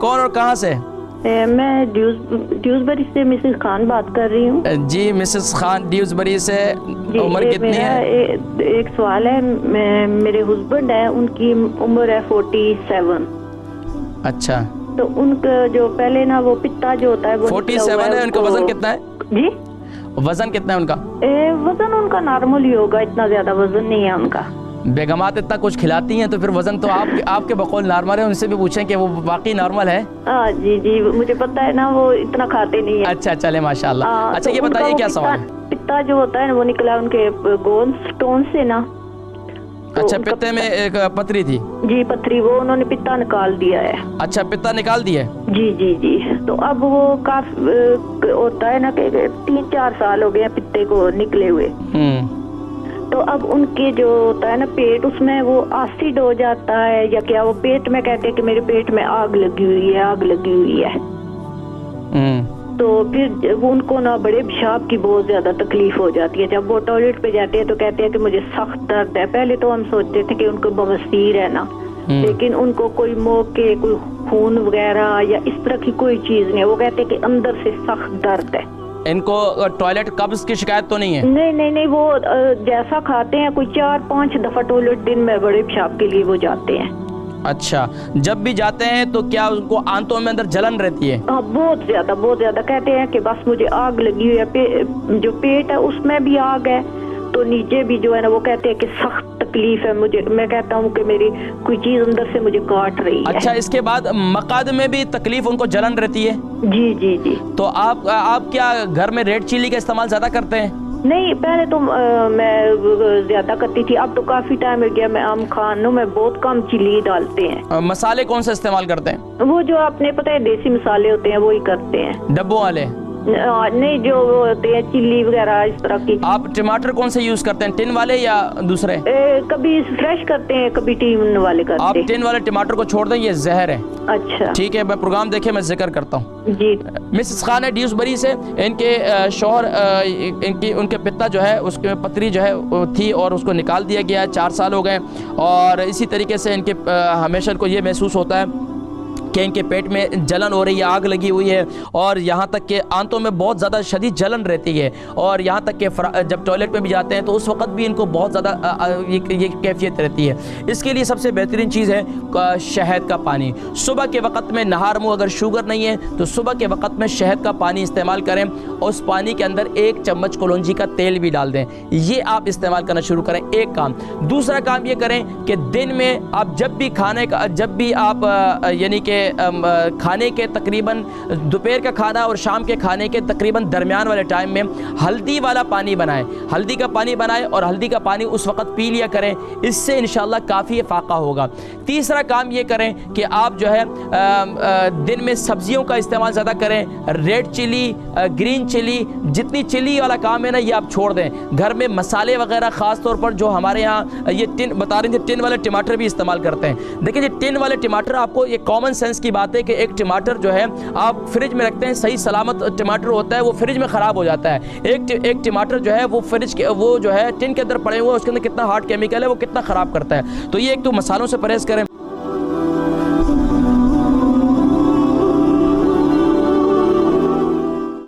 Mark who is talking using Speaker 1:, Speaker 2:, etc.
Speaker 1: کون اور کہاں سے؟
Speaker 2: میں ڈیوزبری سے مسز خان بات کر رہی ہوں
Speaker 1: جی مسز خان ڈیوزبری سے، عمر کتنی
Speaker 2: میرا
Speaker 1: ہے؟
Speaker 2: ایک سوال ہے، میرے ہسبینڈ ہے، ان کی عمر ہے 47۔
Speaker 1: اچھا
Speaker 2: تو ان کا جو پہلے نا وہ پتا جو ہوتا ہے وہ
Speaker 1: 47 ہے، ان کا وزن کتنا ہے؟
Speaker 2: جی
Speaker 1: وزن کتنا ہے ان کا؟
Speaker 2: وزن ان کا نارمل ہی ہوگا، اتنا زیادہ وزن نہیں ہے ان کا۔
Speaker 1: بیگمات اتنا کچھ کھلاتی ہیں تو پھر وزن تو آپ کے بقول نارمل ہے، ان سے بھی پوچھیں کہ وہ واقعی نارمل ہے؟
Speaker 2: جی جی مجھے پتا ہے نا، وہ اتنا کھاتے نہیں ہیں۔
Speaker 1: اچھا چلے ماشاءاللہ۔ اچھا یہ بتائیے کیا سوال ہے؟
Speaker 2: پتا جو ہوتا ہے نا وہ نکلا ان کے گون سٹون سے نا۔
Speaker 1: اچھا پتے میں ایک پتھری تھی؟
Speaker 2: جی پتھری، وہ انہوں نے پتا نکال دیا ہے۔
Speaker 1: اچھا پتا نکال دیا ہے؟
Speaker 2: جی جی جی تو اب وہ کافی ہوتا ہے نا کہ 3-4 سال ہو گئے ہیں پتے کو نکلے ہوئے۔ تو اب ان کے جو ہوتا ہے نا پیٹ، اس میں وہ ایسڈ ہو جاتا ہے یا کیا، وہ پیٹ میں کہتے ہیں کہ میرے پیٹ میں آگ لگی ہوئی ہے، آگ لگی ہوئی ہے۔ تو پھر ان کو نا بڑے پیشاب کی بہت زیادہ تکلیف ہو جاتی ہے، جب وہ ٹوائلٹ پہ جاتے ہیں تو کہتے ہیں کہ مجھے سخت درد ہے۔ پہلے تو ہم سوچتے تھے کہ ان کو بواسیر ہے نا، لیکن ان کو کوئی موقع کوئی خون وغیرہ یا اس طرح کی کوئی چیز نہیں ہے، وہ کہتے ہیں کہ اندر سے سخت درد ہے۔
Speaker 1: ان کو ٹوائلٹ قبض کی شکایت تو نہیں ہے؟
Speaker 2: نہیں وہ جیسا کھاتے ہیں کوئی 4-5 دفعہ ٹوائلٹ دن میں بڑے پیشاب کے لیے وہ جاتے ہیں۔
Speaker 1: اچھا جب بھی جاتے ہیں تو کیا ان کو آنتوں میں اندر جلن رہتی ہے؟
Speaker 2: بہت زیادہ کہتے ہیں کہ بس مجھے آگ لگی ہوئی ہے، جو پیٹ ہے اس میں بھی آگ ہے، تو نیچے بھی جو ہے نا وہ کہتے ہیں کہ سخت تکلیف ہے مجھے، میں کہتا ہوں کہ میری کوئی چیز اندر سے مجھے کاٹ رہی ہے۔
Speaker 1: اچھا اس کے بعد مقعد میں بھی تکلیف ان کو جلن رہتی ہے؟
Speaker 2: جی جی جی۔
Speaker 1: تو آپ کیا گھر میں ریڈ چلی کا استعمال زیادہ کرتے ہیں؟
Speaker 2: نہیں پہلے تو میں زیادہ کرتی تھی، اب تو کافی ٹائم ہو گیا، میں ہم کھانوں میں بہت کم چلی ڈالتے ہیں۔
Speaker 1: مسالے کون سے استعمال کرتے ہیں؟
Speaker 2: وہ جو آپ نے پتہ ہے دیسی مسالے ہوتے ہیں وہی کرتے ہیں،
Speaker 1: ڈبوں والے؟
Speaker 2: نہیں جو ہوتے ہیں چلی وغیرہ اس طرح کی۔
Speaker 1: آپ ٹماٹر کون سے یوز کرتے ہیں، ٹن والے یا دوسرے؟
Speaker 2: کبھی فریش کرتے ہیں، کبھی ٹین والے کرتے ہیں۔
Speaker 1: آپ ٹن والے ٹماٹر کو چھوڑ دیں، یہ زہر ہے۔
Speaker 2: اچھا
Speaker 1: ٹھیک ہے، میں پروگرام دیکھے میں ذکر کرتا ہوں۔
Speaker 2: جی
Speaker 1: مسز خان ہے ڈیوزبری سے، ان کے شوہر ان کے پتا جو ہے اس کے پتری جو ہے تھی اور اس کو نکال دیا گیا ہے، 4 سال ہو گئے، اور اسی طریقے سے ان کے ہمیشہ ان کو یہ محسوس ہوتا ہے کہ ان کے پیٹ میں جلن ہو رہی ہے، آگ لگی ہوئی ہے، اور یہاں تک کہ آنتوں میں بہت زیادہ شدید جلن رہتی ہے، اور یہاں تک کہ جب ٹوائلٹ میں بھی جاتے ہیں تو اس وقت بھی ان کو بہت زیادہ یہ کیفیت رہتی ہے۔ اس کے لیے سب سے بہترین چیز ہے شہد کا پانی۔ صبح کے وقت میں نہار منہ اگر شوگر نہیں ہے تو صبح کے وقت میں شہد کا پانی استعمال کریں، اور اس پانی کے اندر 1 چمچ کلونجی کا تیل بھی ڈال دیں، یہ آپ استعمال کرنا شروع کریں، ایک کام۔ دوسرا کام یہ کریں کہ دن میں آپ جب بھی آپ یعنی کہ کھانے کے تقریباً دوپہر کا کھانا اور شام کے کھانے کے تقریباً درمیان والے ٹائم میں ہلدی والا پانی بنائیں، ہلدی کا پانی بنائیں اور ہلدی کا پانی اس وقت پی لیا کریں، اس سے انشاءاللہ کافی فاقہ ہوگا۔ تیسرا کام یہ کریں کہ آپ جو ہے دن میں سبزیوں کا استعمال زیادہ کریں، ریڈ چلی، گرین چلی، جتنی چلی والا کام ہے نا یہ آپ چھوڑ دیں۔ گھر میں مسالے وغیرہ خاص طور پر جو ہمارے ہاں یہ بتا رہے تھے ٹن والے ٹماٹر بھی استعمال کرتے ہیں۔ دیکھیں یہ ٹن والے ٹماٹر، آپ کو یہ کامن سینس کی بات ہے کہ ایک ٹماٹر جو ہے آپ فریج میں رکھتے ہیں، صحیح سلامت ٹماٹر ہوتا ہے وہ فریج میں خراب ہو جاتا ہے۔ ایک ٹماٹر جو ہے وہ فریج کے وہ جو ہے ٹن کے اندر پڑے ہوئے، اس کے اندر کتنا ہارڈ کیمیکل ہے وہ کتنا خراب کرتا ہے۔ تو یہ ایک تو مسالوں سے پرہیز کریں۔